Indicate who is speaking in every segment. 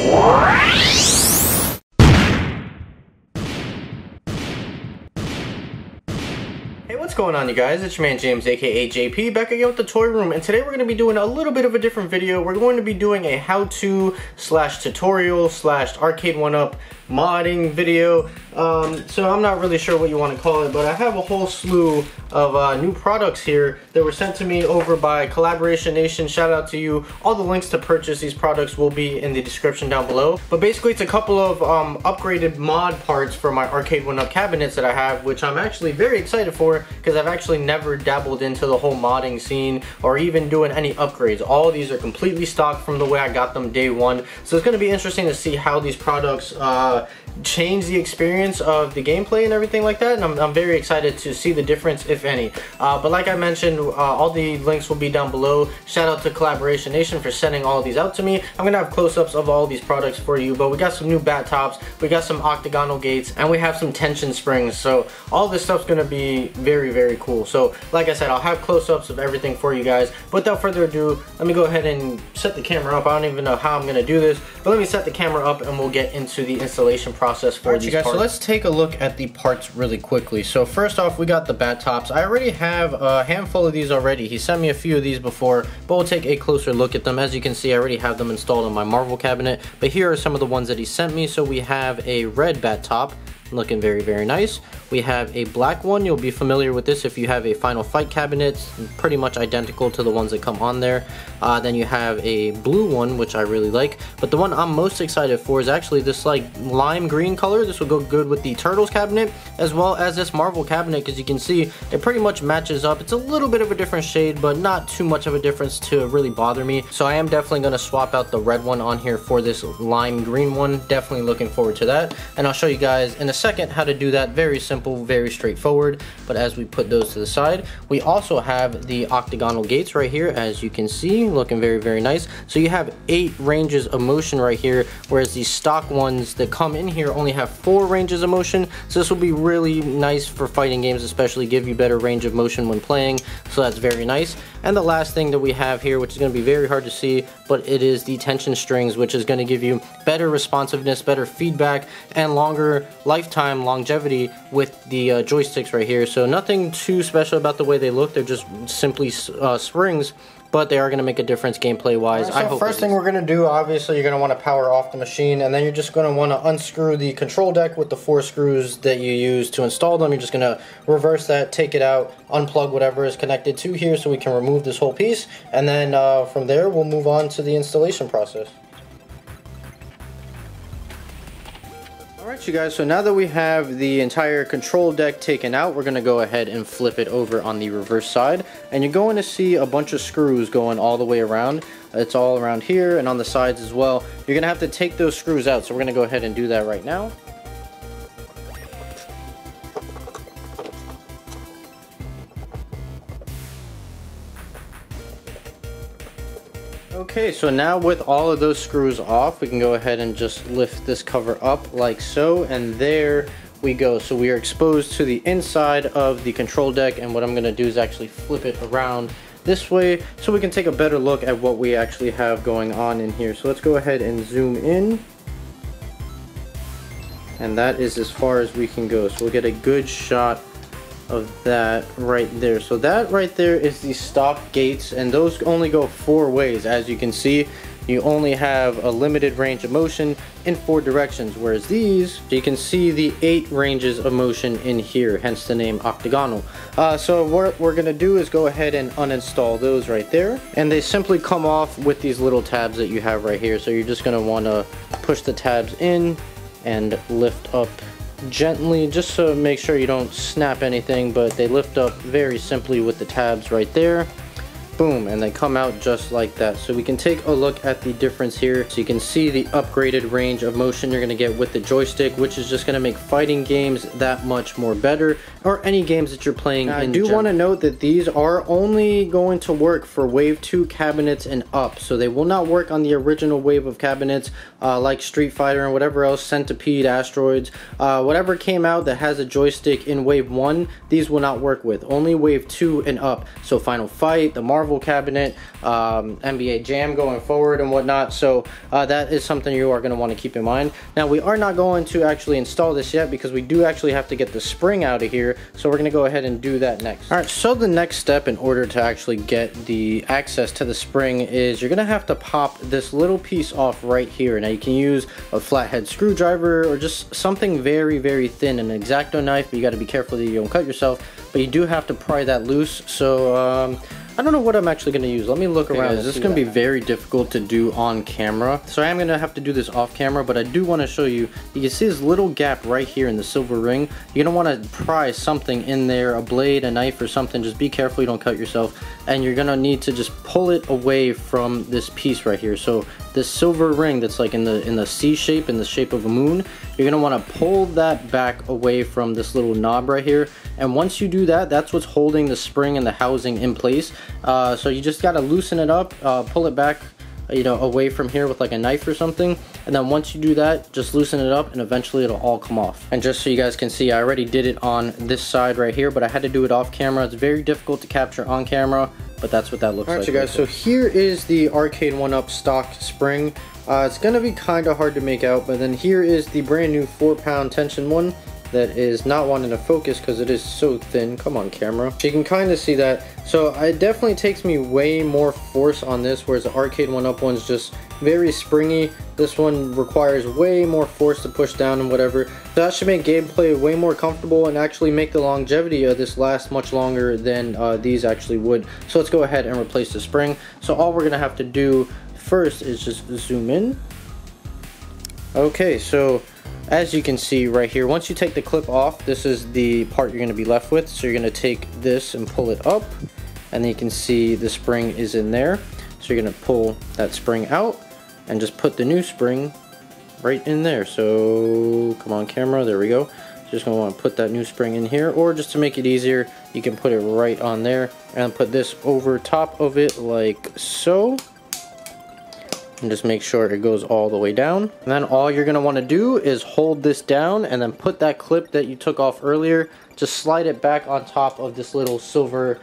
Speaker 1: Hey, what's going on, you guys? It's your man James, aka JP, back again with the Toy Room, and today we're going to be doing a little bit of a different video. We're going to be doing a how-to slash tutorial slash Arcade1Up modding video. So I'm not really sure what you want to call it, but I have a whole slew of new products here that were sent to me over by Collaboration Nation. Shout out to you. All the links to purchase these products will be in the description down below. But basically, it's a couple of upgraded mod parts for my Arcade1Up cabinets that I have, which I'm actually very excited for, because I've actually never dabbled into the whole modding scene or even doing any upgrades. All of these are completely stock from the way I got them day one. So it's going to be interesting to see how these products change the experience of the gameplay and everything like that, and I'm very excited to see the difference, if any. But like I mentioned, all the links will be down below. Shout out to Collaboration Nation for sending all of these out to me. I'm gonna have close-ups of all these products for you, but we got some new Batt Tops, we got some Octagonal Gates, and we have some tension springs. So all this stuff's gonna be very, very cool. So like I said, I'll have close-ups of everything for you guys. But without further ado, let me go ahead and set the camera up. I don't even know how I'm gonna do this, but let me set the camera up and we'll get into the installation process for these parts. So let's take a look at the parts really quickly. So first off, we got the Batt Tops. I already have a handful of these already. He sent me a few of these before, but we'll take a closer look at them. As you can see, I already have them installed on my Marvel cabinet, but here are some of the ones that he sent me. So we have a red Batt Top, looking very, very nice. We have a black one. You'll be familiar with this if you have a Final Fight cabinet, pretty much identical to the ones that come on there. Then you have a blue one, which I really like, but the one I'm most excited for is actually this like lime green color. This will go good with the Turtles cabinet as well as this Marvel cabinet, because you can see it pretty much matches up. It's a little bit of a different shade, but not too much of a difference to really bother me. So I am definitely going to swap out the red one on here for this lime green one. Definitely looking forward to that, and I'll show you guys in a second how to do that. Very simple, very straightforward. But as we put those to the side, we also have the Octagonal Gates right here, as you can see, looking very, very nice. So you have 8 ranges of motion right here, whereas these stock ones that come in here only have 4 ranges of motion. So this will be really nice for fighting games, especially give you better range of motion when playing. So that's very nice. And the last thing that we have here, which is going to be very hard to see, but it is the tension strings, which is going to give you better responsiveness, better feedback, and longer lifetime longevity with the joysticks right here. So nothing too special about the way they look. They're just simply springs, but they are going to make a difference gameplay wise. Right, so first thing we're going to do, obviously you're going to want to power off the machine, and then you're just going to want to unscrew the control deck with the 4 screws that you use to install them. You're just going to reverse that, take it out, unplug whatever is connected to here so we can remove this whole piece, and then from there we'll move on to the installation process. Alright, you guys, so now that we have the entire control deck taken out, we're going to go ahead and flip it over on the reverse side, and you're going to see a bunch of screws going all the way around. It's all around here and on the sides as well. You're going to have to take those screws out, so we're going to go ahead and do that right now. Okay, so now with all of those screws off, we can go ahead and just lift this cover up like so, and there we go. So we are exposed to the inside of the control deck, and what I'm going to do is actually flip it around this way so we can take a better look at what we actually have going on in here. So let's go ahead and zoom in, and that is as far as we can go. So we'll get a good shot of that right there. So that right there is the stock gates, and those only go 4 ways. As you can see, you only have a limited range of motion in 4 directions, whereas these, you can see the 8 ranges of motion in here, hence the name octagonal. So what we're gonna do is go ahead and uninstall those right there, and they simply come off with these little tabs that you have right here. So you're just gonna want to push the tabs in and lift up gently, just to make sure you don't snap anything, but they lift up very simply with the tabs right there. Boom, and they come out just like that. So we can take a look at the difference here. So you can see the upgraded range of motion you're going to get with the joystick, which is just going to make fighting games that much more better, or any games that you're playing. I do want to note that these are only going to work for Wave 2 cabinets and up, so they will not work on the original wave of cabinets like Street Fighter and whatever else, Centipede, Asteroids, whatever came out that has a joystick in Wave 1, these will not work with. Only Wave 2 and up, so Final Fight, the Marvel Marvel cabinet, NBA Jam going forward and whatnot. So that is something you are going to want to keep in mind. Now we are not going to actually install this yet because we do actually have to get the spring out of here. So we're going to go ahead and do that next. All right, so the next step in order to actually get the access to the spring is you're going to have to pop this little piece off right here. Now you can use a flathead screwdriver or just something very, very thin, an X-Acto knife, but you got to be careful that you don't cut yourself. But you do have to pry that loose. So I don't know what I'm actually going to use. Let me look around. This is going to be very difficult to do on camera, so I am going to have to do this off camera, but I do want to show you. You can see this little gap right here in the silver ring. You're going to want to pry something in there, a blade, a knife, or something. Just be careful you don't cut yourself, and you're going to need to just pull it away from this piece right here. So this silver ring that's like in the C shape, in the shape of a moon, you're going to want to pull that back away from this little knob right here. And once you do that, that's what's holding the spring and the housing in place. So you just got to loosen it up, pull it back, you know, away from here with like a knife or something. And then once you do that, just loosen it up and eventually it'll all come off. And just so you guys can see, I already did it on this side right here, but I had to do it off camera. It's very difficult to capture on camera, but that's what that looks like. Alright, you guys, so here is the Arcade1Up stock spring. It's gonna be kind of hard to make out, but then here is the brand new 4-pound tension one that is not wanting to focus because it is so thin. Come on, camera. So you can kind of see that. So it definitely takes me way more force on this, whereas the Arcade1Up one's just very springy. This one requires way more force to push down and whatever. So that should make gameplay way more comfortable and actually make the longevity of this last much longer than these actually would. So let's go ahead and replace the spring. So all we're gonna have to do first is just zoom in. Okay, so as you can see right here, once you take the clip off, this is the part you're going to be left with. So you're going to take this and pull it up, and then you can see the spring is in there. So you're going to pull that spring out and just put the new spring right in there. So come on, camera, there we go. Just going to want to put that new spring in here, or just to make it easier, you can put it right on there and put this over top of it like so. And just make sure it goes all the way down. And then all you're going to want to do is hold this down and then put that clip that you took off earlier, just slide it back on top of this little silver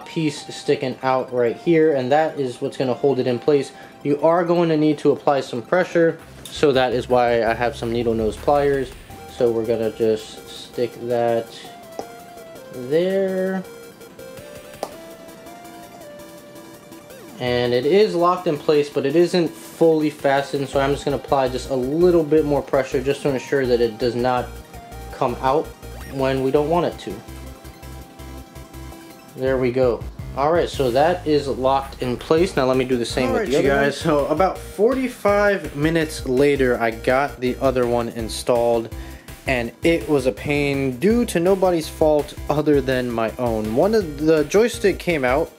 Speaker 1: piece sticking out right here, and that is what's going to hold it in place. You are going to need to apply some pressure, so that is why I have some needle nose pliers. So we're going to just stick that there. And it is locked in place, but it isn't fully fastened, so I'm just going to apply just a little bit more pressure just to ensure that it does not come out when we don't want it to. There we go. Alright, so that is locked in place. Now let me do the same with the other guys. So about 45 minutes later, I got the other one installed, and it was a pain due to nobody's fault other than my own. One of the joystick came out,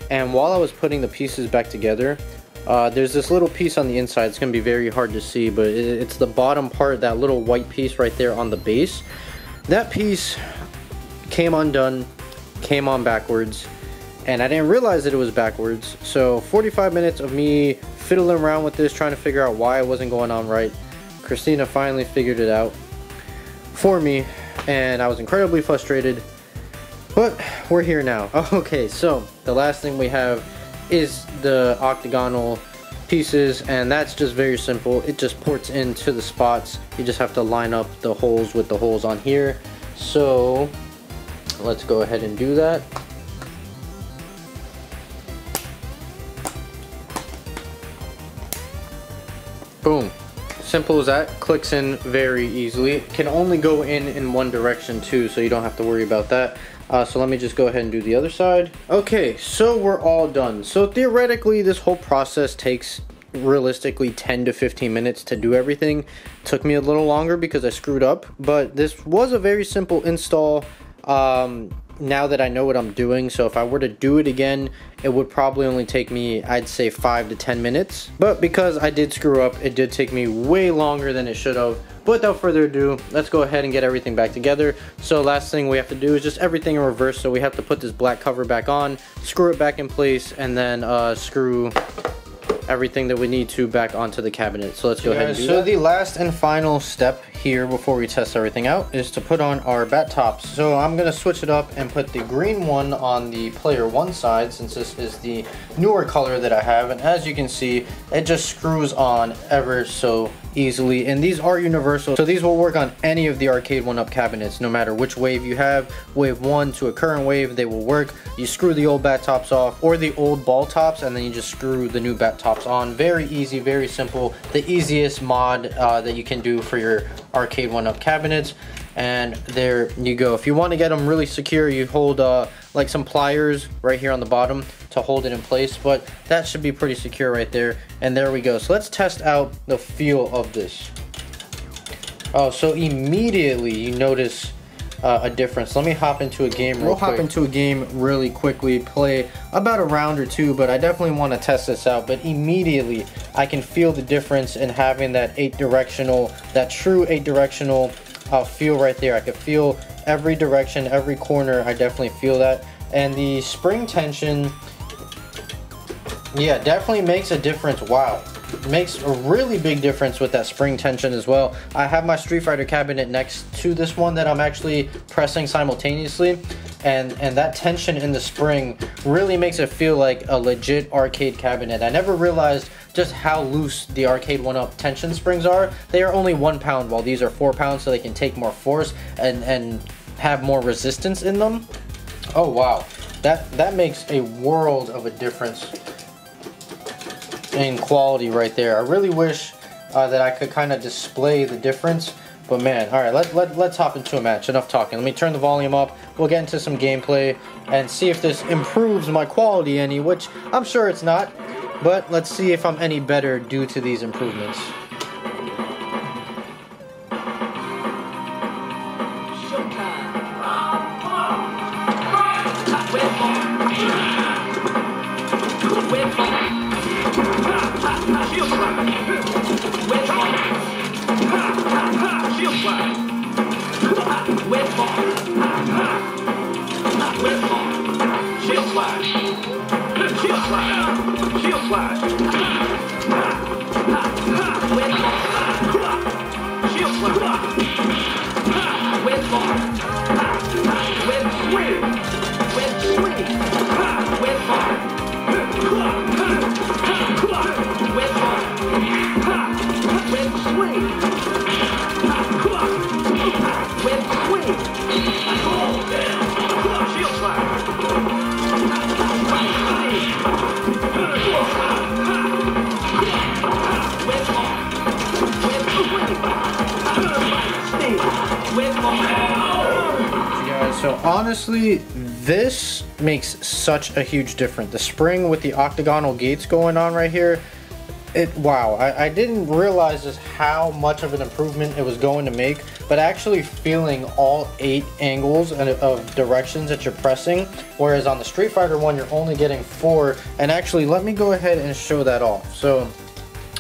Speaker 1: and while I was putting the pieces back together, there's this little piece on the inside. It's going to be very hard to see, but it's the bottom part, that little white piece right there on the base. That piece came undone, came on backwards, and I didn't realize that it was backwards. So 45 minutes of me fiddling around with this, trying to figure out why it wasn't going on right. Christina finally figured it out for me, and I was incredibly frustrated. But we're here now. Okay, so the last thing we have is the octagonal pieces, and that's just very simple. It just ports into the spots. You just have to line up the holes with the holes on here. So let's go ahead and do that. Boom. Simple as that. Clicks in very easily. It can only go in one direction too, so you don't have to worry about that. So let me just go ahead and do the other side. Okay, so we're all done. So theoretically, this whole process takes realistically 10 to 15 minutes to do everything. Took me a little longer because I screwed up, but this was a very simple install. Now that I know what I'm doing, so if I were to do it again, it would probably only take me, I'd say, 5 to 10 minutes. But because I did screw up, it did take me way longer than it should have. But without further ado, let's go ahead and get everything back together. So last thing we have to do is just everything in reverse. So we have to put this black cover back on, screw it back in place, and then screw everything that we need to back onto the cabinet. So let's go ahead and do that. So the last and final step here before we test everything out is to put on our Batt Tops. So I'm gonna switch it up and put the green one on the player 1 side, since this is the newer color that I have, and as you can see, it just screws on ever so easily, and these are universal, so these will work on any of the Arcade1Up cabinets, no matter which wave you have, wave 1 to a current wave, they will work. You screw the old Batt Tops off or the old ball tops, and then you just screw the new Batt Tops on. Very easy, very simple, the easiest mod that you can do for your Arcade1Up cabinets. And there you go. If you want to get them really secure, you hold like some pliers right here on the bottom to hold it in place, but that should be pretty secure right there. And there we go. So let's test out the feel of this. Oh, so immediately you notice a difference. Let me hop into a game real quick. We'll hop into a game really quickly, play about a round or two, but I definitely want to test this out. But immediately I can feel the difference in having that 8-directional, that true 8-directional feel right there. I could feel every direction, every corner. I definitely feel that. And the spring tension, yeah, definitely makes a difference. Wow, it makes a really big difference with that spring tension as well. I have my Street Fighter cabinet next to this one that I'm actually pressing simultaneously, and that tension in the spring really makes it feel like a legit arcade cabinet. I never realized just how loose the Arcade1Up tension springs are. They are only 1 pound, while these are 4 pounds, so they can take more force and have more resistance in them. Oh wow, that makes a world of a difference in quality right there. I really wish that I could kind of display the difference, but man, all right, let's hop into a match. Enough talking. Let me turn the volume up. We'll get into some gameplay and see if this improves my quality any, which I'm sure it's not. But let's see if I'm any better due to these improvements. So honestly, this makes such a huge difference. The spring with the octagonal gates going on right here, wow, I didn't realize just how much of an improvement it was going to make, but actually feeling all 8 angles of directions that you're pressing, whereas on the Street Fighter one you're only getting 4. And actually, let me go ahead and show that off. So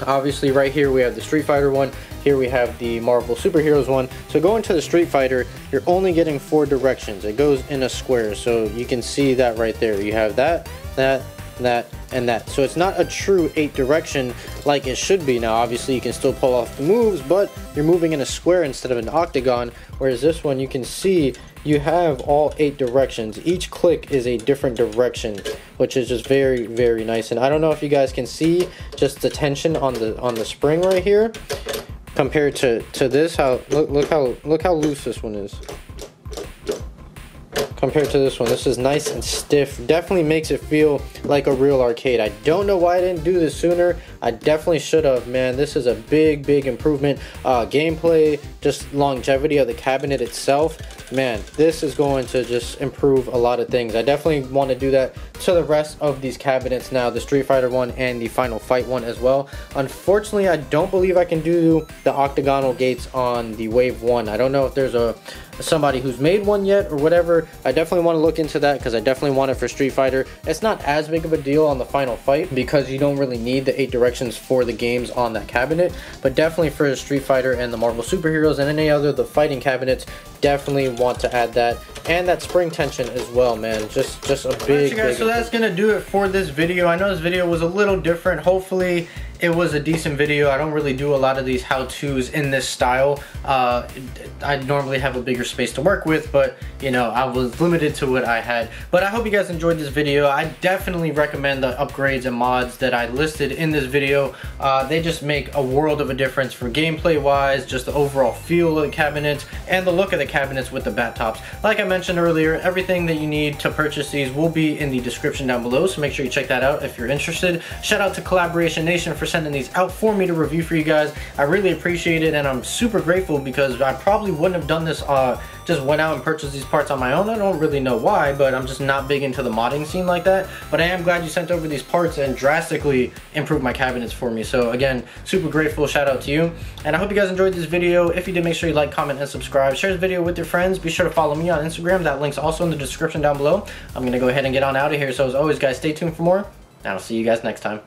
Speaker 1: obviously right here we have the Street Fighter one, here we have the Marvel Superheroes one. So going to the Street Fighter, you're only getting 4 directions. It goes in a square, so you can see that right there. You have that, that, and that. So it's not a true 8 direction like it should be. Now obviously you can still pull off the moves, but you're moving in a square instead of an octagon, whereas this one you can see you have all 8 directions. Each click is a different direction, which is just very, very nice. And I don't know if you guys can see just the tension on the spring right here compared to this. Look how loose this one is compared to this one. This is nice and stiff. Definitely makes it feel like a real arcade. I don't know why I didn't do this sooner. I definitely should have, man. This is a big improvement. Gameplay, just longevity of the cabinet itself. Man, this is going to just improve a lot of things. I definitely want to do that to the rest of these cabinets now, the Street Fighter one and the Final Fight one as well. Unfortunately, I don't believe I can do the octagonal gates on the Wave 1. I don't know if there's somebody who's made one yet or whatever. I definitely want to look into that because I definitely want it for Street Fighter. It's not as big of a deal on the Final Fight because you don't really need the 8 directions directions for the games on that cabinet. But definitely for the Street Fighter and the Marvel superheroes and any other the fighting cabinets, definitely want to add that. And that spring tension as well, man. Just a big,
Speaker 2: Alright, guys, so that's gonna do it for this video. I know this video was a little different. Hopefully it was a decent video. I don't really do a lot of these how-tos in this style. I normally have a bigger space to work with, but you know, I was limited to what I had. But I hope you guys enjoyed this video. I definitely recommend the upgrades and mods that I listed in this video. They just make a world of a difference for gameplay wise, just the overall feel of the cabinets and the look of the cabinets with the Batt Tops. Like I mentioned earlier, everything that you need to purchase these will be in the description down below, so make sure you check that out if you're interested. Shout out to Collaboration Nation for sending these out for me to review for you guys. I really appreciate it, and I'm super grateful because I probably wouldn't have done this, just went out and purchased these parts on my own. I don't really know why, but I'm just not big into the modding scene like that. But I am glad you sent over these parts and drastically improved my cabinets for me. So again, super grateful, shout out to you. And I hope you guys enjoyed this video. If you did, make sure you like, comment, and subscribe. Share this video with your friends. Be sure to follow me on Instagram. That link's also in the description down below. I'm gonna go ahead and get on out of here. So as always, guys, stay tuned for more, and I'll see you guys next time.